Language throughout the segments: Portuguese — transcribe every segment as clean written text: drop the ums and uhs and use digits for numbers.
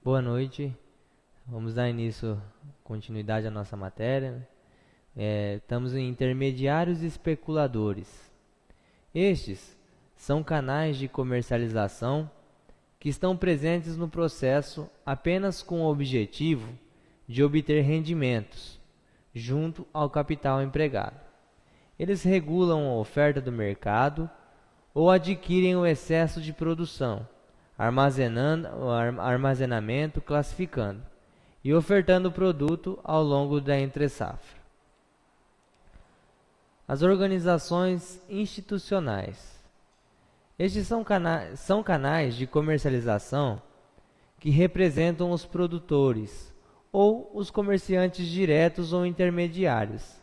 Boa noite. Vamos dar continuidade à nossa matéria. Estamos em intermediários e especuladores. Estes são canais de comercialização que estão presentes no processo apenas com o objetivo de obter rendimentos junto ao capital empregado. Eles regulam a oferta do mercado ou adquirem o excesso de produção, armazenamento, classificando e ofertando o produto ao longo da entre-safra. As organizações institucionais. Estes são canais de comercialização que representam os produtores ou os comerciantes diretos ou intermediários,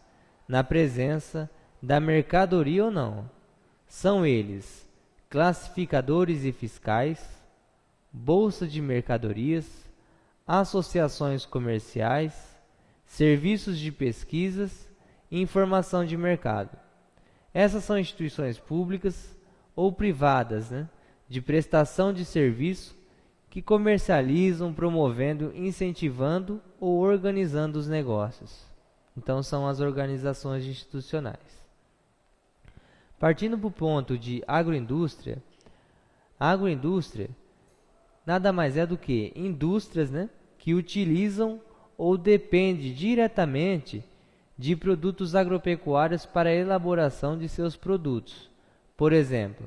na presença da mercadoria ou não. São eles classificadores e fiscais, bolsa de mercadorias, associações comerciais, serviços de pesquisas e informação de mercado. Essas são instituições públicas ou privadas, de prestação de serviço que comercializam, promovendo, incentivando ou organizando os negócios. Então, são as organizações institucionais. Partindo para o ponto de agroindústria, a agroindústria nada mais é do que indústrias, que utilizam ou dependem diretamente de produtos agropecuários para a elaboração de seus produtos. Por exemplo,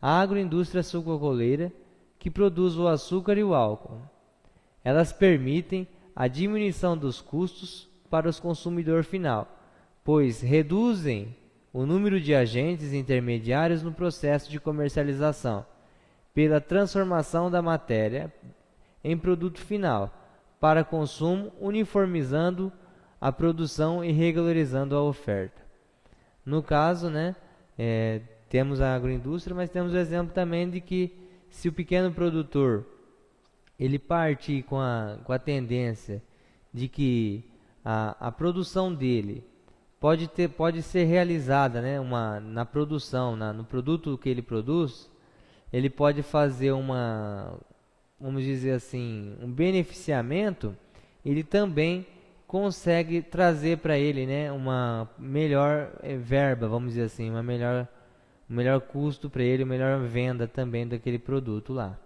a agroindústria sucrocoleira, que produz o açúcar e o álcool. Elas permitem a diminuição dos custos para o consumidor final, pois reduzem o número de agentes intermediários no processo de comercialização, pela transformação da matéria em produto final para consumo, uniformizando a produção e regularizando a oferta. No caso, temos a agroindústria, mas temos o exemplo também de que se o pequeno produtor ele partir com a tendência de que a produção dele pode ser realizada, na produção, no produto que ele produz, ele pode fazer vamos dizer assim, um beneficiamento. Ele também consegue trazer para ele, uma melhor verba, vamos dizer assim, um melhor custo para ele, uma melhor venda também daquele produto lá.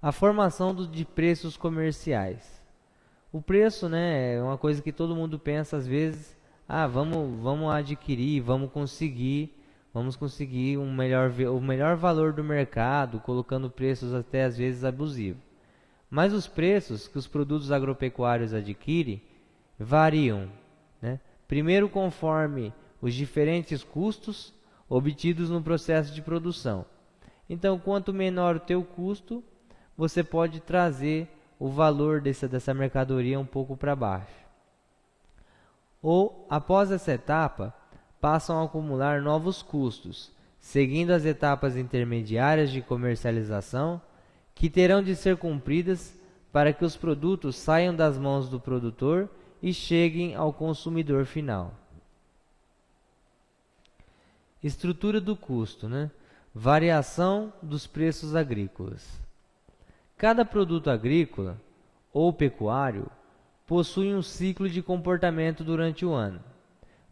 A formação de preços comerciais. O preço, é uma coisa que todo mundo pensa às vezes, vamos adquirir, vamos conseguir o melhor valor do mercado, colocando preços até às vezes abusivos. Mas os preços que os produtos agropecuários adquirem variam, primeiro conforme os diferentes custos obtidos no processo de produção. Então, quanto menor o teu custo, você pode trazer o valor dessa mercadoria um pouco para baixo. Ou, após essa etapa, passam a acumular novos custos, seguindo as etapas intermediárias de comercialização, que terão de ser cumpridas para que os produtos saiam das mãos do produtor e cheguem ao consumidor final. Estrutura do custo, variação dos preços agrícolas. Cada produto agrícola ou pecuário possui um ciclo de comportamento durante o ano,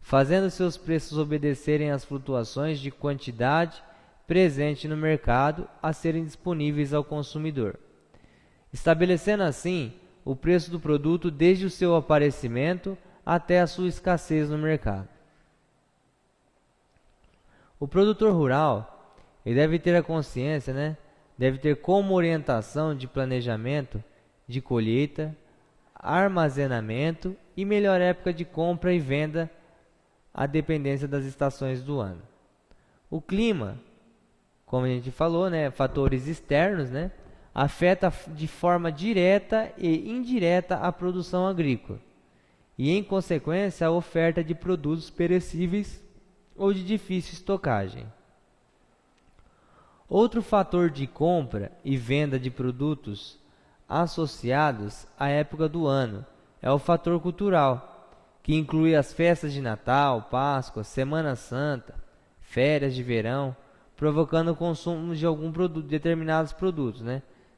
fazendo seus preços obedecerem às flutuações de quantidade presente no mercado a serem disponíveis ao consumidor, estabelecendo assim o preço do produto desde o seu aparecimento até a sua escassez no mercado. O produtor rural ele deve ter a consciência, deve ter como orientação de planejamento de colheita, armazenamento e melhor época de compra e venda, a dependência das estações do ano. O clima, como a gente falou, fatores externos, afeta de forma direta e indireta a produção agrícola e, em consequência, a oferta de produtos perecíveis ou de difícil estocagem. Outro fator de compra e venda de produtos associados à época do ano é o fator cultural, que inclui as festas de Natal, Páscoa, Semana Santa, férias de verão, provocando o consumo de determinados produtos,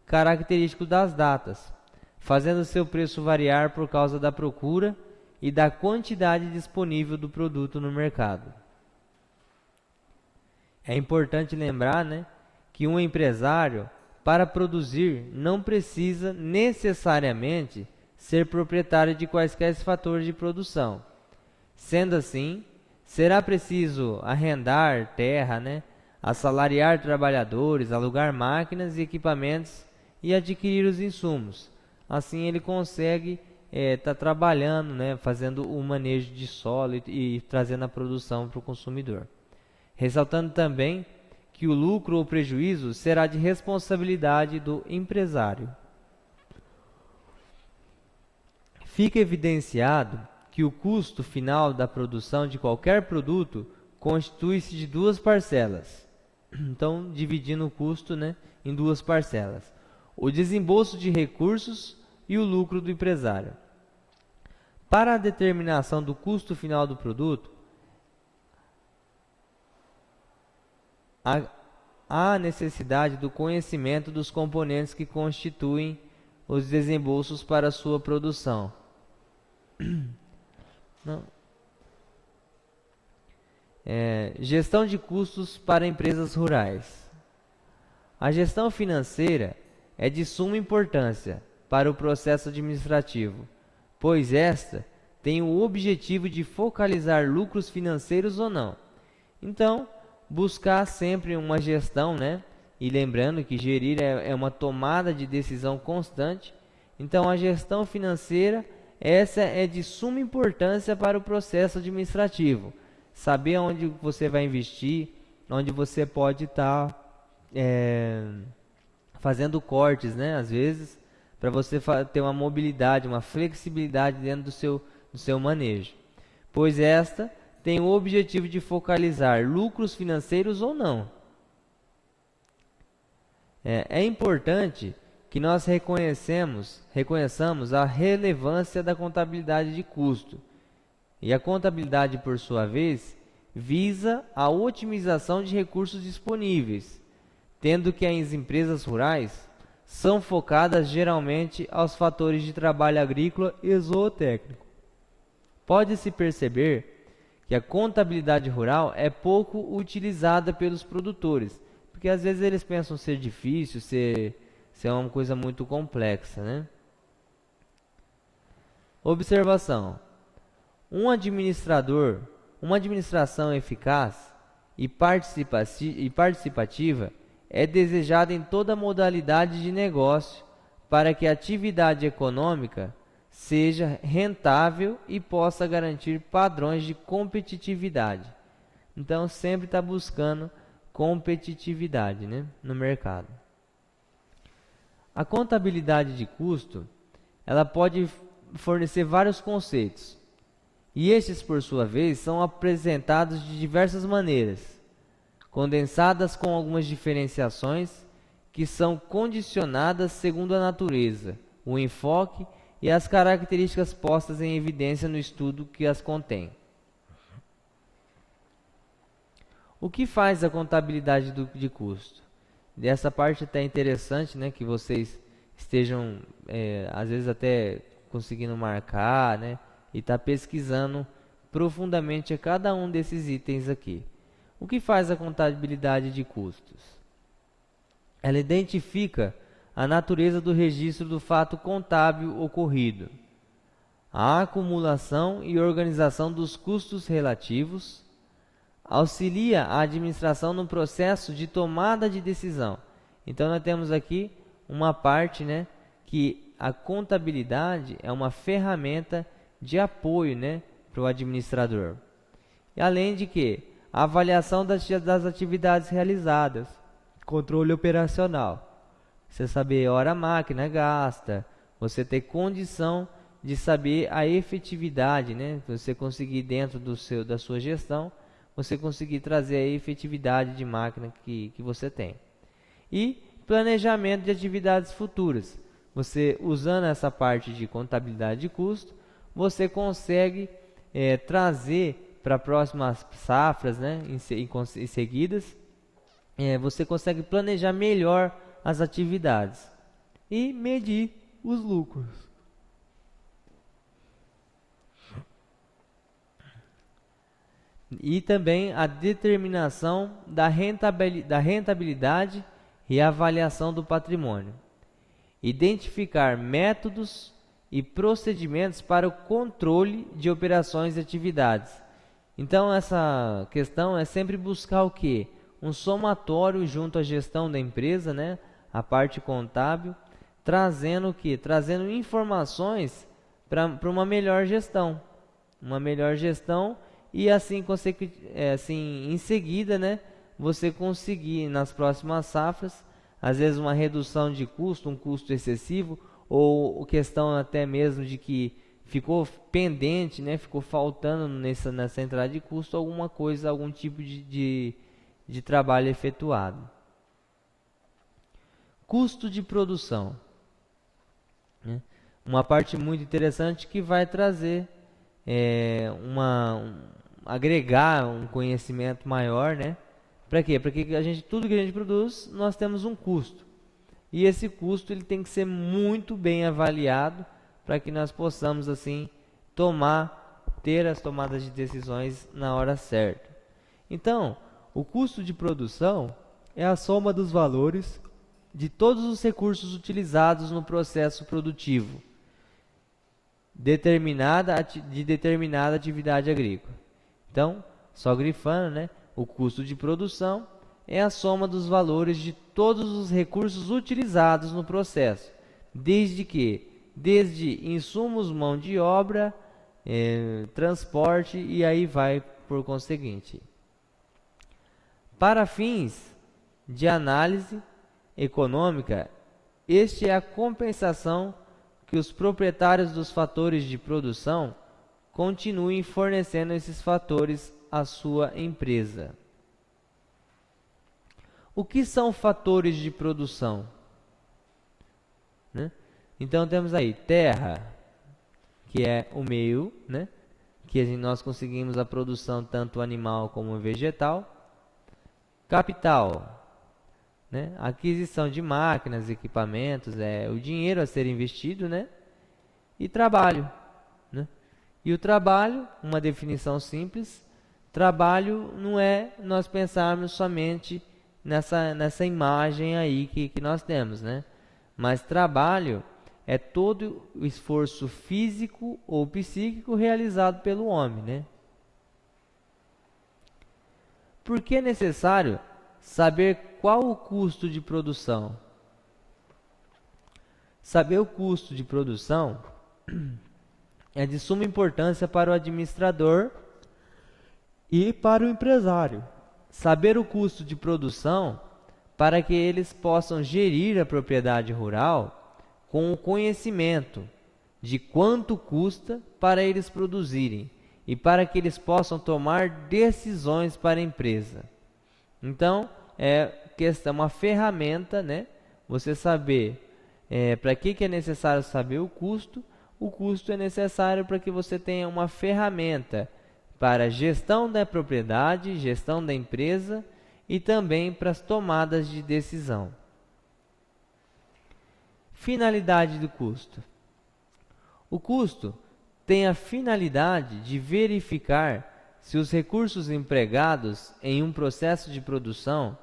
característico das datas, fazendo seu preço variar por causa da procura e da quantidade disponível do produto no mercado. É importante lembrar, né, que um empresário, para produzir, não precisa necessariamente ser proprietário de quaisquer fatores de produção. Sendo assim, será preciso arrendar terra, né, assalariar trabalhadores, alugar máquinas e equipamentos e adquirir os insumos. Assim ele consegue estar trabalhando, né, fazendo o manejo de solo e trazendo a produção para o consumidor. Ressaltando também que o lucro ou prejuízo será de responsabilidade do empresário. Fica evidenciado que o custo final da produção de qualquer produto constitui-se de duas parcelas. Então, dividindo o custo, né, em duas parcelas: o desembolso de recursos e o lucro do empresário. Para a determinação do custo final do produto, há necessidade do conhecimento dos componentes que constituem os desembolsos para sua produção. Gestão de custos para empresas rurais. A gestão financeira é de suma importância para o processo administrativo, pois esta tem o objetivo de focalizar lucros financeiros ou não. Então, buscar sempre uma gestão, né? E lembrando que gerir é uma tomada de decisão constante. Então, a gestão financeira, essa é de suma importância para o processo administrativo. Saber onde você vai investir, onde você pode estar fazendo cortes, né? Às vezes, para você ter uma mobilidade, uma flexibilidade dentro do seu manejo. Pois esta tem o objetivo de focalizar lucros financeiros ou não. É importante que nós reconheçamos a relevância da contabilidade de custo. E a contabilidade, por sua vez, visa a otimização de recursos disponíveis, tendo que as empresas rurais são focadas geralmente aos fatores de trabalho agrícola e zootécnico. Pode-se perceber que a contabilidade rural é pouco utilizada pelos produtores, porque às vezes eles pensam ser difícil, ser uma coisa muito complexa, né? Observação: uma administração eficaz e participativa é desejada em toda modalidade de negócio para que a atividade econômica seja rentável e possa garantir padrões de competitividade. Então, sempre está buscando competitividade, né, no mercado. A contabilidade de custo, ela pode fornecer vários conceitos. E estes, por sua vez, são apresentados de diversas maneiras, condensadas com algumas diferenciações que são condicionadas segundo a natureza, o enfoque e as características postas em evidência no estudo que as contém. O que faz a contabilidade de custo? Dessa parte até interessante, né, que vocês estejam, às vezes até conseguindo marcar, né, e tá pesquisando profundamente a cada um desses itens aqui. O que faz a contabilidade de custos? Ela identifica a natureza do registro do fato contábil ocorrido, a acumulação e organização dos custos relativos, auxilia a administração no processo de tomada de decisão. Então, nós temos aqui uma parte, né, que a contabilidade é uma ferramenta de apoio, né, para o administrador. E além de que a avaliação das atividades realizadas, controle operacional. Você saber a hora a máquina gasta, você ter condição de saber a efetividade, né? Você conseguir dentro da sua gestão, você conseguir trazer a efetividade de máquina que você tem. E planejamento de atividades futuras. Você, usando essa parte de contabilidade de custo, você consegue trazer para próximas safras, né, em seguidas, você consegue planejar melhor as atividades. e medir os lucros. E também a determinação da rentabilidade e avaliação do patrimônio. Identificar métodos e procedimentos para o controle de operações e atividades. Então, essa questão é sempre buscar o quê? Um somatório junto à gestão da empresa, né? A parte contábil, trazendo o quê? Trazendo informações para uma melhor gestão. Uma melhor gestão e assim, em seguida, né? Você conseguir nas próximas safras, às vezes uma redução de custo, um custo excessivo, ou questão até mesmo de que ficou pendente, né? Ficou faltando nessa entrada de custo alguma coisa, algum tipo de trabalho efetuado. Custo de produção, né? Uma parte muito interessante que vai trazer agregar um conhecimento maior, né? Para quê? Para que tudo que a gente produz, nós temos um custo. E esse custo ele tem que ser muito bem avaliado para que nós possamos assim ter as tomadas de decisões na hora certa. Então, o custo de produção é a soma dos valores de todos os recursos utilizados no processo produtivo de determinada atividade agrícola. Então, só grifando, né? O custo de produção é a soma dos valores de todos os recursos utilizados no processo, desde insumos, mão de obra, transporte e aí vai por conseguinte. Para fins de análise econômica, este é a compensação que os proprietários dos fatores de produção continuem fornecendo esses fatores à sua empresa. O que são fatores de produção? Né? Então temos aí terra, que é o meio, né? Que nós conseguimos a produção tanto animal como vegetal. Capital, né? Aquisição de máquinas, equipamentos, o dinheiro a ser investido, né? E trabalho, né? E o trabalho, uma definição simples, trabalho não é nós pensarmos somente nessa imagem aí que nós temos, né? Mas trabalho é todo o esforço físico ou psíquico realizado pelo homem, né? Por que é necessário saber qual o custo de produção? Saber o custo de produção é de suma importância para o administrador e para o empresário. Saber o custo de produção para que eles possam gerir a propriedade rural com o conhecimento de quanto custa para eles produzirem e para que eles possam tomar decisões para a empresa. Então, é uma ferramenta, né? Você saber para que é necessário saber o custo. O custo é necessário para que você tenha uma ferramenta para gestão da propriedade, gestão da empresa e também para as tomadas de decisão. Finalidade do custo. O custo tem a finalidade de verificar se os recursos empregados em um processo de produção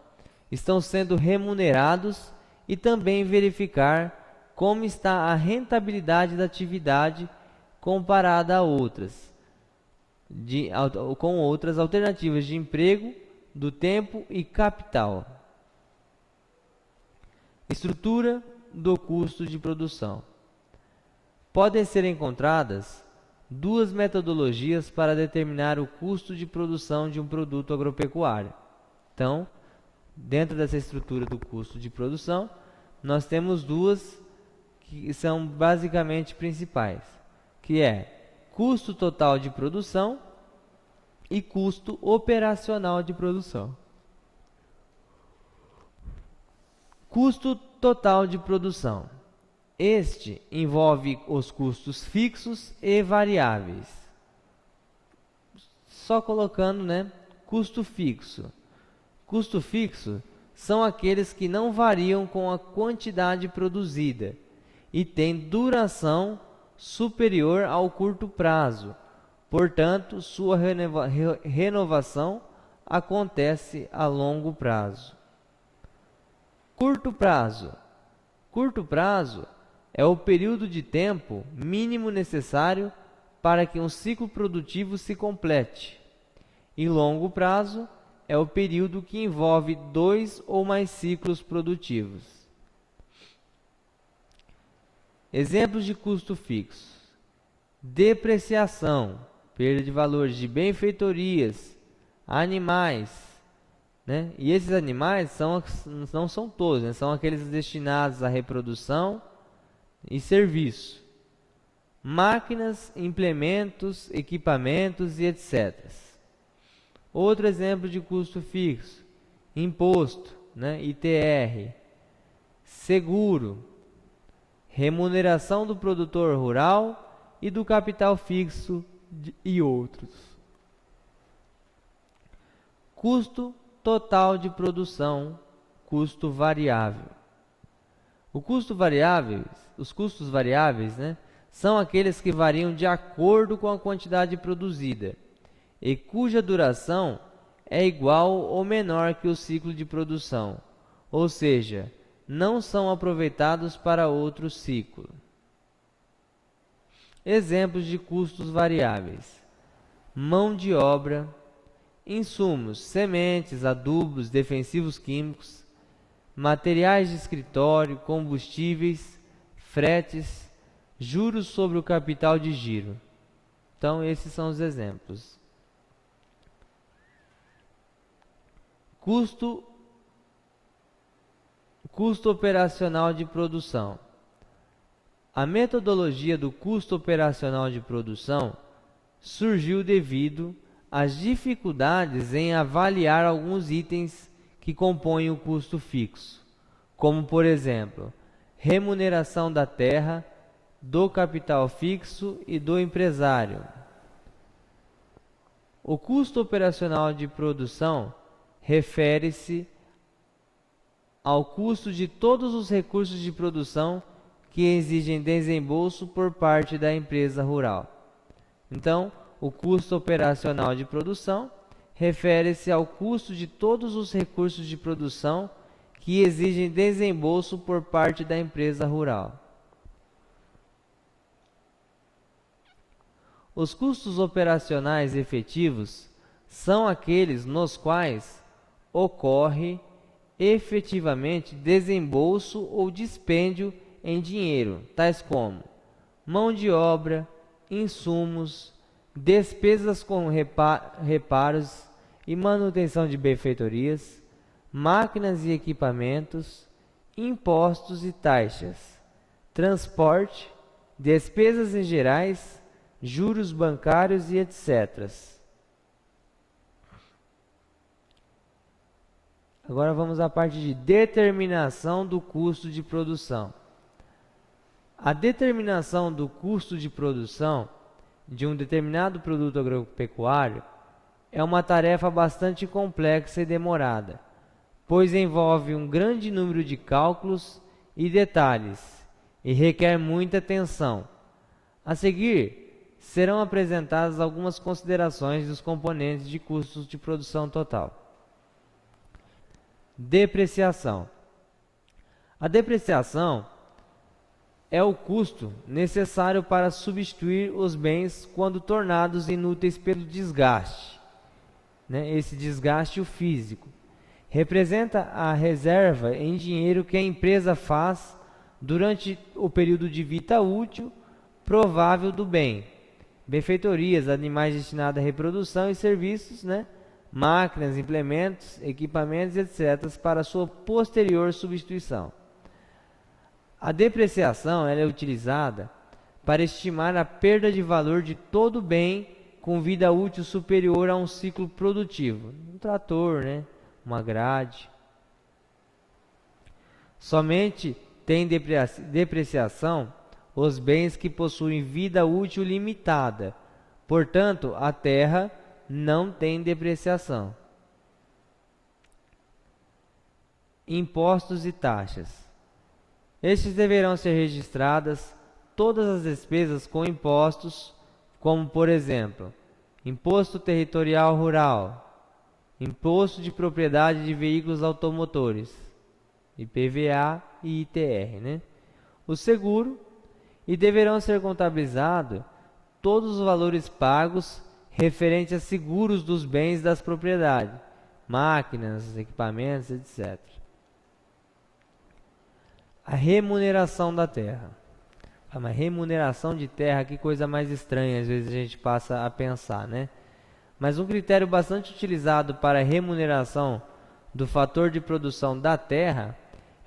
estão sendo remunerados e também verificar como está a rentabilidade da atividade comparada a com outras alternativas de emprego, do tempo e capital. Estrutura do custo de produção. Podem ser encontradas duas metodologias para determinar o custo de produção de um produto agropecuário. Então, dentro dessa estrutura do custo de produção, nós temos duas que são basicamente principais, que é custo total de produção e custo operacional de produção. Custo total de produção. Este envolve os custos fixos e variáveis. Só colocando, né, custo fixo. Custo fixo são aqueles que não variam com a quantidade produzida e têm duração superior ao curto prazo. Portanto, sua renovação acontece a longo prazo. Curto prazo. Curto prazo é o período de tempo mínimo necessário para que um ciclo produtivo se complete. E longo prazo é o período que envolve 2 ou mais ciclos produtivos. Exemplos de custo fixo: depreciação, perda de valores de benfeitorias, animais, né? E esses animais não são todos, né? São aqueles destinados à reprodução e serviço. Máquinas, implementos, equipamentos e etc. Outro exemplo de custo fixo: imposto, né? ITR, seguro, remuneração do produtor rural e do capital fixo e outros. Custo total de produção, custo variável. Os custos variáveis, né, são aqueles que variam de acordo com a quantidade produzida e cuja duração é igual ou menor que o ciclo de produção, ou seja, não são aproveitados para outro ciclo. Exemplos de custos variáveis: mão de obra, insumos, sementes, adubos, defensivos químicos, materiais de escritório, combustíveis, fretes, juros sobre o capital de giro. Então, esses são os exemplos. Custo operacional de produção. A metodologia do custo operacional de produção surgiu devido às dificuldades em avaliar alguns itens que compõem o custo fixo, como, por exemplo, remuneração da terra, do capital fixo e do empresário. O custo operacional de produção refere-se ao custo de todos os recursos de produção que exigem desembolso por parte da empresa rural. Então, o custo operacional de produção refere-se ao custo de todos os recursos de produção que exigem desembolso por parte da empresa rural. Os custos operacionais efetivos são aqueles nos quais ocorre efetivamente desembolso ou dispêndio em dinheiro, tais como mão de obra, insumos, despesas com reparos e manutenção de benfeitorias, máquinas e equipamentos, impostos e taxas, transporte, despesas em gerais, juros bancários e etc. Agora vamos à parte de determinação do custo de produção. A determinação do custo de produção de um determinado produto agropecuário é uma tarefa bastante complexa e demorada, pois envolve um grande número de cálculos e detalhes e requer muita atenção. A seguir, serão apresentadas algumas considerações dos componentes de custos de produção total. Depreciação. A depreciação é o custo necessário para substituir os bens quando tornados inúteis pelo desgaste, né? Esse desgaste físico representa a reserva em dinheiro que a empresa faz durante o período de vida útil provável do bem. Benfeitorias, animais destinados à reprodução e serviços, né? Máquinas, implementos, equipamentos, etc., para sua posterior substituição. A depreciação ela é utilizada para estimar a perda de valor de todo bem com vida útil superior a um ciclo produtivo. Um trator, né? Uma grade. Somente tem depreciação os bens que possuem vida útil limitada. Portanto, a terra não tem depreciação. impostos e taxas. Estes deverão ser registradas todas as despesas com impostos, como por exemplo, Imposto Territorial Rural, Imposto de Propriedade de Veículos Automotores, IPVA e ITR, né? O seguro, e deverão ser contabilizados todos os valores pagos referentes a seguros dos bens das propriedades, máquinas, equipamentos, etc. A remuneração da terra. Mas remuneração de terra, que coisa mais estranha, às vezes a gente passa a pensar, né? Mas um critério bastante utilizado para a remuneração do fator de produção da terra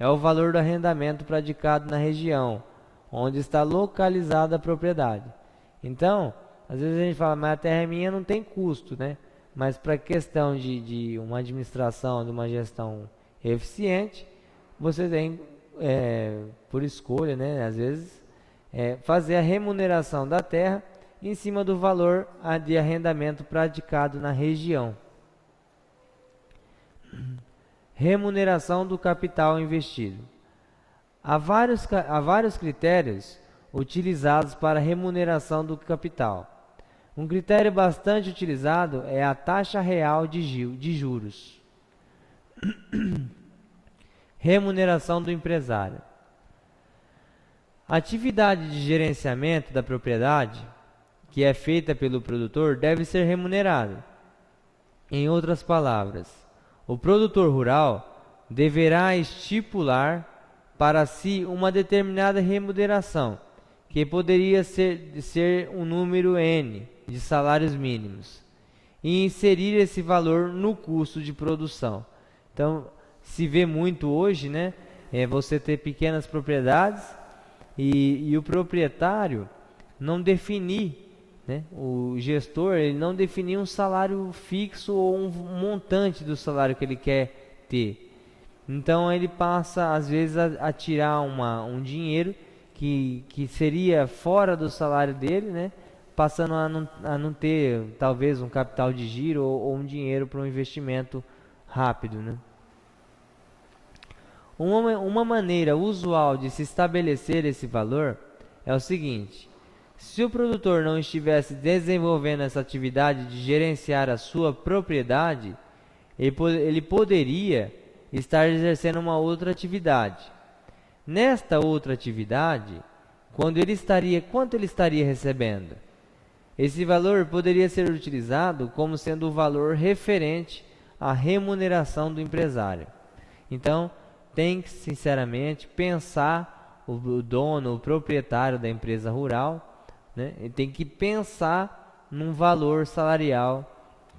é o valor do arrendamento praticado na região onde está localizada a propriedade. Então, às vezes a gente fala, mas a terra é minha, não tem custo, né? Mas para a questão de uma administração, de uma gestão eficiente, você tem, por escolha, né? Às vezes, fazer a remuneração da terra em cima do valor de arrendamento praticado na região. Remuneração do capital investido. Há vários critérios utilizados para a remuneração do capital. Um critério bastante utilizado é a taxa real de juros. Remuneração do empresário. A atividade de gerenciamento da propriedade, que é feita pelo produtor, deve ser remunerada. Em outras palavras, o produtor rural deverá estipular para si uma determinada remuneração, que poderia ser um número N de salários mínimos, e inserir esse valor no custo de produção. Então, se vê muito hoje, né, você ter pequenas propriedades e o proprietário não definir, né, o gestor ele não definir um salário fixo ou um montante do salário que ele quer ter. Então ele passa às vezes a tirar um dinheiro que seria fora do salário dele, né, passando a não ter talvez um capital de giro ou um dinheiro para um investimento rápido, né? Uma maneira usual de se estabelecer esse valor é o seguinte: se o produtor não estivesse desenvolvendo essa atividade de gerenciar a sua propriedade, ele poderia estar exercendo uma outra atividade. Nesta outra atividade, quanto ele estaria recebendo? Esse valor poderia ser utilizado como sendo o valor referente à remuneração do empresário. Então, tem que, sinceramente, pensar o dono, o proprietário da empresa rural, né? Ele tem que pensar num valor salarial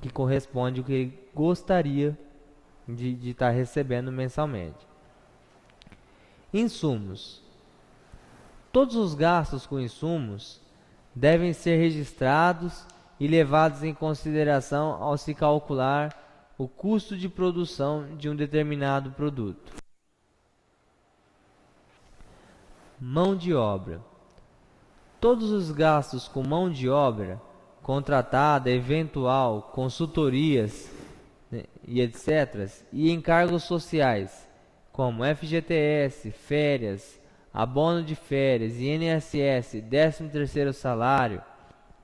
que corresponde ao que ele gostaria de estar recebendo mensalmente. Insumos. Todos os gastos com insumos devem ser registrados e levados em consideração ao se calcular o custo de produção de um determinado produto. Mão de obra. Todos os gastos com mão de obra, contratada, eventual, consultorias, né, e etc., e encargos sociais, como FGTS, férias, abono de férias, INSS, 13º salário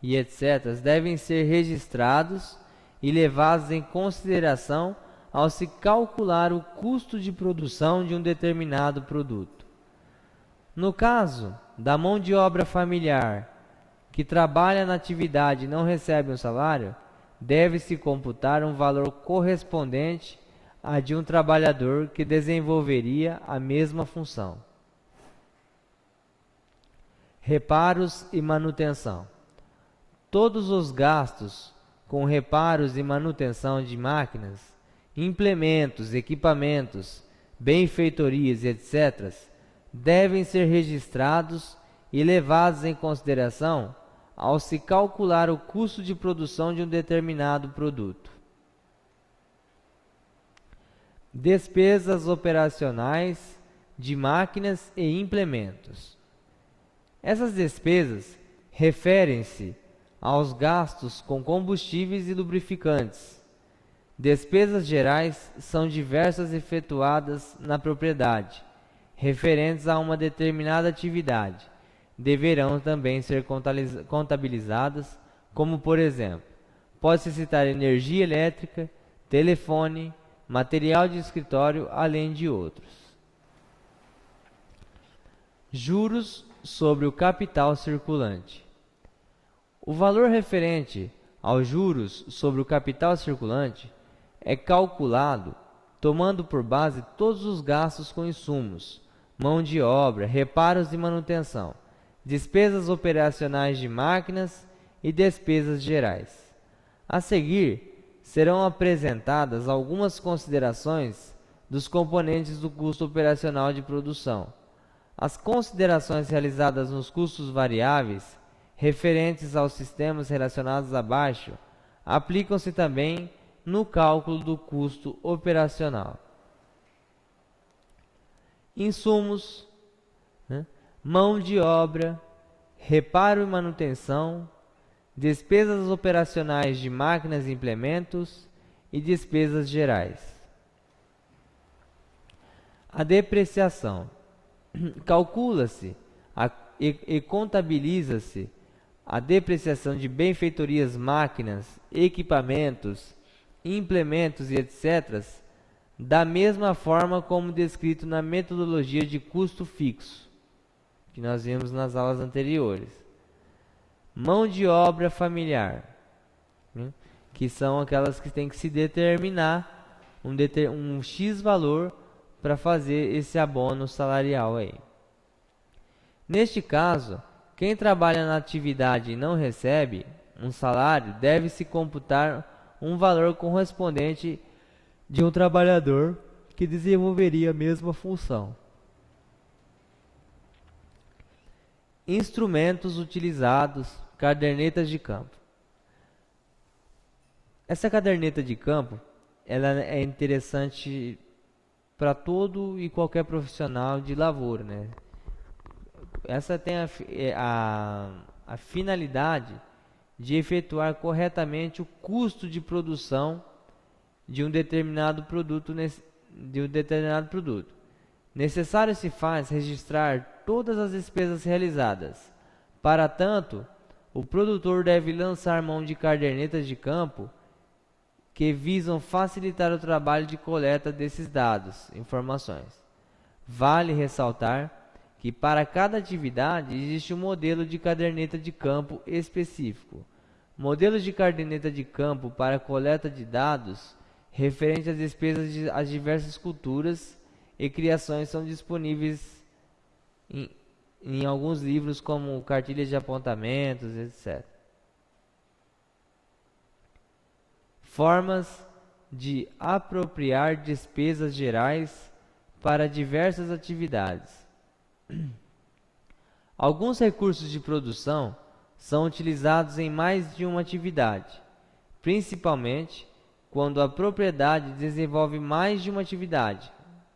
e etc., devem ser registrados e levados em consideração ao se calcular o custo de produção de um determinado produto. No caso da mão de obra familiar, que trabalha na atividade e não recebe um salário, deve-se computar um valor correspondente a de um trabalhador que desenvolveria a mesma função. Reparos e manutenção. Todos os gastos com reparos e manutenção de máquinas, implementos, equipamentos, benfeitorias, etc., devem ser registrados e levados em consideração ao se calcular o custo de produção de um determinado produto. Despesas operacionais de máquinas e implementos. Essas despesas referem-se aos gastos com combustíveis e lubrificantes, Despesas gerais são diversas efetuadas na propriedade, referentes a uma determinada atividade. Deverão também ser contabilizadas, como por exemplo, pode-se citar energia elétrica, telefone, material de escritório, além de outros. Juros sobre o capital circulante. O valor referente aos juros sobre o capital circulante é calculado tomando por base todos os gastos com insumos, mão de obra, reparos e manutenção, despesas operacionais de máquinas e despesas gerais. A seguir, serão apresentadas algumas considerações dos componentes do custo operacional de produção. As considerações realizadas nos custos variáveis, referentes aos sistemas relacionados abaixo, aplicam-se também no cálculo do custo operacional. Insumos, mão de obra, reparo e manutenção, despesas operacionais de máquinas e implementos e despesas gerais. A depreciação. Calcula-se e contabiliza-se a depreciação de benfeitorias, máquinas, equipamentos, implementos e etc., da mesma forma como descrito na metodologia de custo fixo, que nós vimos nas aulas anteriores. Mão de obra familiar, que são aquelas que tem que se determinar um X valor para fazer esse abono salarial aí. Neste caso, quem trabalha na atividade e não recebe um salário, deve-se computar um valor correspondente de um trabalhador que desenvolveria a mesma função. Instrumentos utilizados, cadernetas de campo. Essa caderneta de campo, ela é interessante para todo e qualquer profissional de lavoura, né? Essa tem a finalidade de efetuar corretamente o custo de produção de um determinado produto. Necessário se faz registrar todas as despesas realizadas. Para tanto, o produtor deve lançar mão de cadernetas de campo que visam facilitar o trabalho de coleta desses dados, informações. Vale ressaltar que para cada atividade existe um modelo de caderneta de campo específico. Modelos de caderneta de campo para coleta de dados referente às despesas às diversas culturas e criações são disponíveis em alguns livros como cartilhas de apontamentos, etc. Formas de apropriar despesas gerais para diversas atividades. Alguns recursos de produção são utilizados em mais de uma atividade, principalmente quando a propriedade desenvolve mais de uma atividade,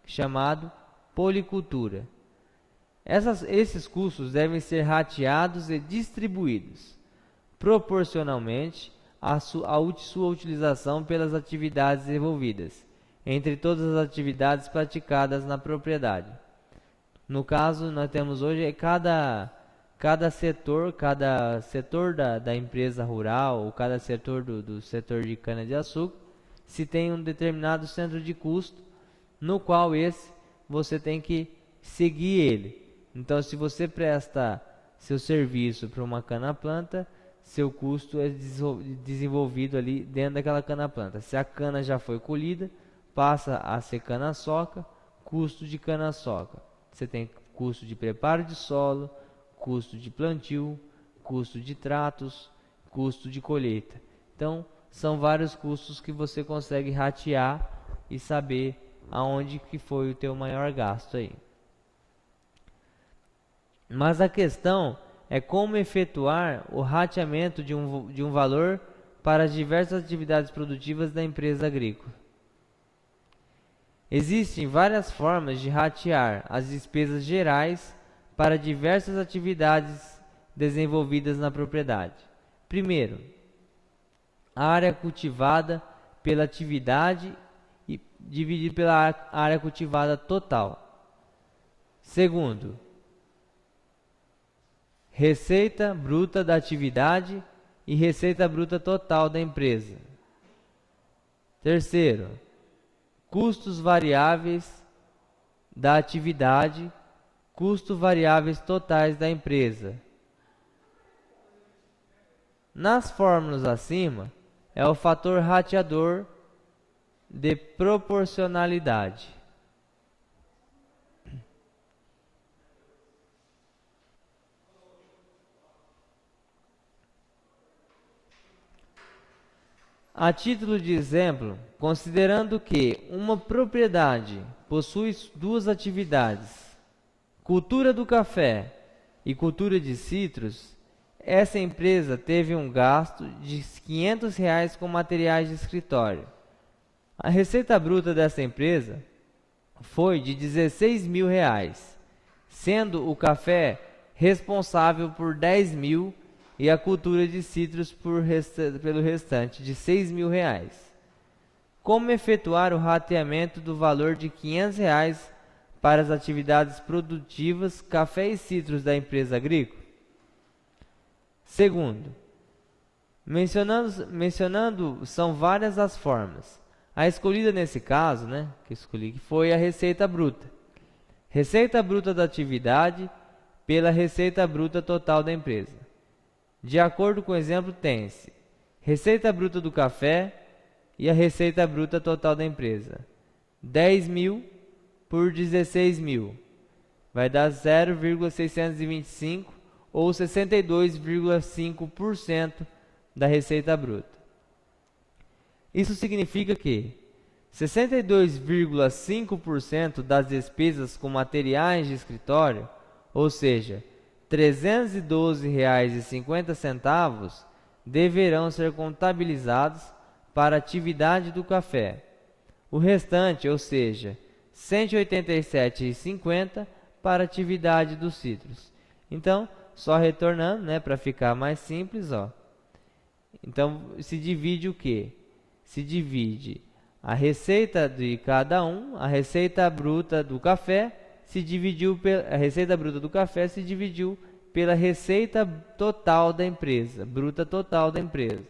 chamado policultura. Esses custos devem ser rateados e distribuídos proporcionalmente à sua utilização pelas atividades envolvidas, entre todas as atividades praticadas na propriedade. No caso, nós temos hoje cada setor da empresa rural, ou cada setor do setor de cana-de-açúcar, se tem um determinado centro de custo, no qual você tem que seguir ele. Então, se você presta seu serviço para uma cana-planta, seu custo é desenvolvido ali dentro daquela cana-planta. Se a cana já foi colhida, passa a ser cana-soca, custo de cana-soca. Você tem custo de preparo de solo, custo de plantio, custo de tratos, custo de colheita. Então, são vários custos que você consegue ratear e saber aonde que foi o teu maior gasto aí. Mas a questão é como efetuar o rateamento de um valor para as diversas atividades produtivas da empresa agrícola. Existem várias formas de ratear as despesas gerais para diversas atividades desenvolvidas na propriedade. Primeiro, a área cultivada pela atividade e dividido pela área cultivada total. Segundo, receita bruta da atividade e receita bruta total da empresa. Terceiro, custos variáveis da atividade, custos variáveis totais da empresa. Nas fórmulas acima, é o fator rateador de proporcionalidade. A título de exemplo, considerando que uma propriedade possui duas atividades, cultura do café e cultura de citros, essa empresa teve um gasto de R$ 500 com materiais de escritório. A receita bruta dessa empresa foi de R$ 16.000, sendo o café responsável por R$ 10.000 e a cultura de citros pelo restante de R$ 6.000. Como efetuar o rateamento do valor de R$ 500 para as atividades produtivas café e citros da empresa agrícola? Segundo, mencionando são várias as formas. A escolhida nesse caso, que escolhi, foi a receita bruta. Receita bruta da atividade pela receita bruta total da empresa. De acordo com o exemplo, tem-se receita bruta do café e a receita bruta total da empresa. 10.000 por 16.000 vai dar 0,625 ou 62,5% da receita bruta. Isso significa que 62,5% das despesas com materiais de escritório, ou seja, R$ 312,50, deverão ser contabilizados para a atividade do café. O restante, ou seja, R$ 187,50 para a atividade dos citros. Então, só retornando, para ficar mais simples, Então, se divide o quê? Se divide a receita de cada um, a receita bruta do café, a receita bruta do café se dividiu pela receita total da empresa, bruta total da empresa.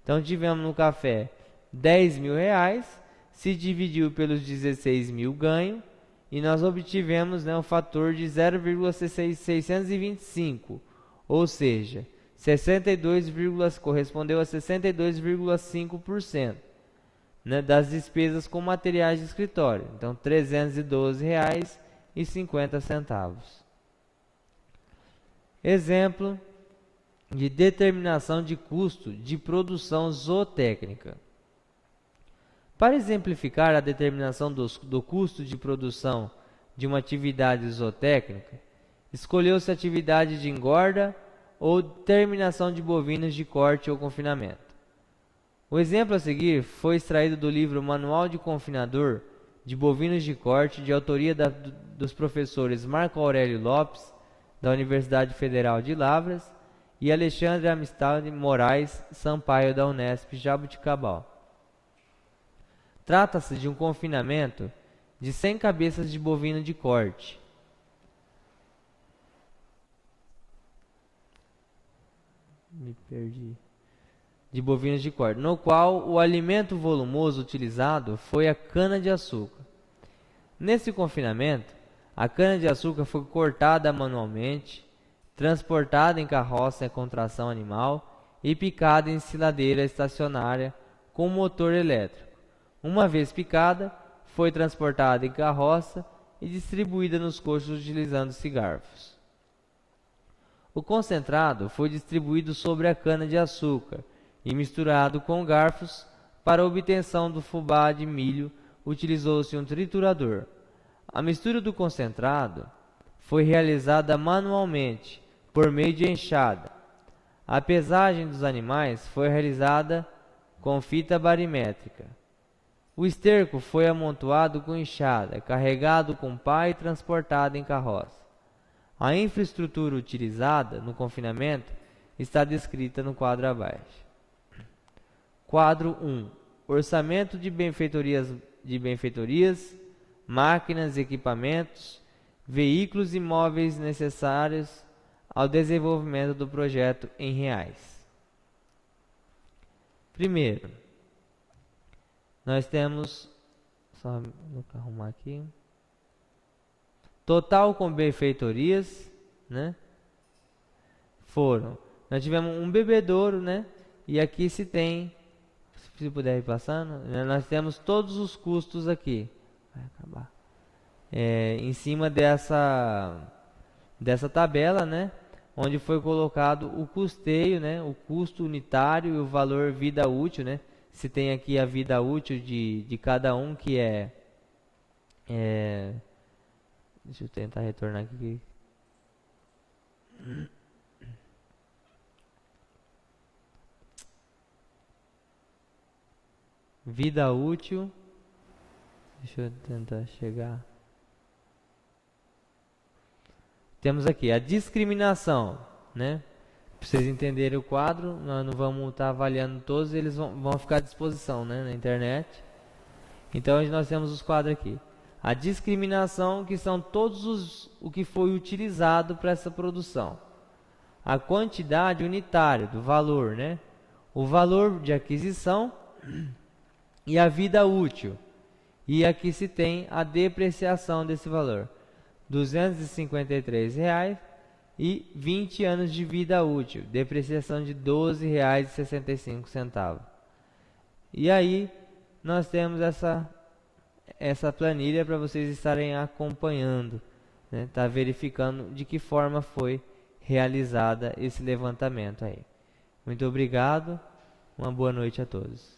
Então, tivemos no café R$ 10.000, se dividiu pelos 16.000 ganho, e nós obtivemos um fator de 0,625, ou seja, 62, correspondeu a 62,5%, das despesas com materiais de escritório. Então, R$ 312,50. Exemplo de determinação de custo de produção zootécnica. Para exemplificar a determinação do custo de produção de uma atividade zootécnica, escolheu-se a atividade de engorda ou terminação de bovinos de corte ou confinamento. O exemplo a seguir foi extraído do livro Manual de Confinador de Bovinos de Corte, de autoria dos professores Marco Aurélio Lopes, da Universidade Federal de Lavras, e Alexandre Amistad Moraes Sampaio, da Unesp Jabuticabal. Trata-se de um confinamento de 100 cabeças de bovino de corte. De bovinos de corte, no qual o alimento volumoso utilizado foi a cana-de-açúcar. Nesse confinamento, a cana-de-açúcar foi cortada manualmente, transportada em carroça com tração animal e picada em ensiladeira estacionária com motor elétrico. Uma vez picada, foi transportada em carroça e distribuída nos coxos utilizando-se garfos. O concentrado foi distribuído sobre a cana-de-açúcar e misturado com garfos. Para a obtenção do fubá de milho, utilizou-se um triturador. A mistura do concentrado foi realizada manualmente, por meio de enxada. A pesagem dos animais foi realizada com fita barimétrica. O esterco foi amontoado com enxada, carregado com pá e transportado em carroça. A infraestrutura utilizada no confinamento está descrita no quadro abaixo. Quadro 1. orçamento de benfeitorias, máquinas, equipamentos, veículos e móveis necessários ao desenvolvimento do projeto em reais. Primeiro, nós temos, só vou arrumar aqui, total com benfeitorias, né? Nós tivemos um bebedouro, né? E aqui se tem, se puder ir passando, né? Nós temos todos os custos aqui. Vai acabar. Em cima dessa tabela, né? Onde foi colocado o custeio, né? O custo unitário e o valor vida útil, né? Se tem aqui a vida útil de cada um, que deixa eu tentar retornar aqui. Vida útil. Deixa eu tentar chegar. Temos aqui a discriminação, né? Para vocês entenderem o quadro, nós não vamos estar avaliando todos, eles vão ficar à disposição, né, na internet. Então nós temos os quadros aqui. A discriminação, que são todos o que foi utilizado para essa produção. A quantidade unitária do valor, né? O valor de aquisição e a vida útil. E aqui se tem a depreciação desse valor. R$ 253,00 e 20 anos de vida útil. Depreciação de R$ 12,65. E aí nós temos essa planilha para vocês estarem acompanhando, né? Tá verificando de que forma foi realizada esse levantamento aí. Muito obrigado. Uma boa noite a todos.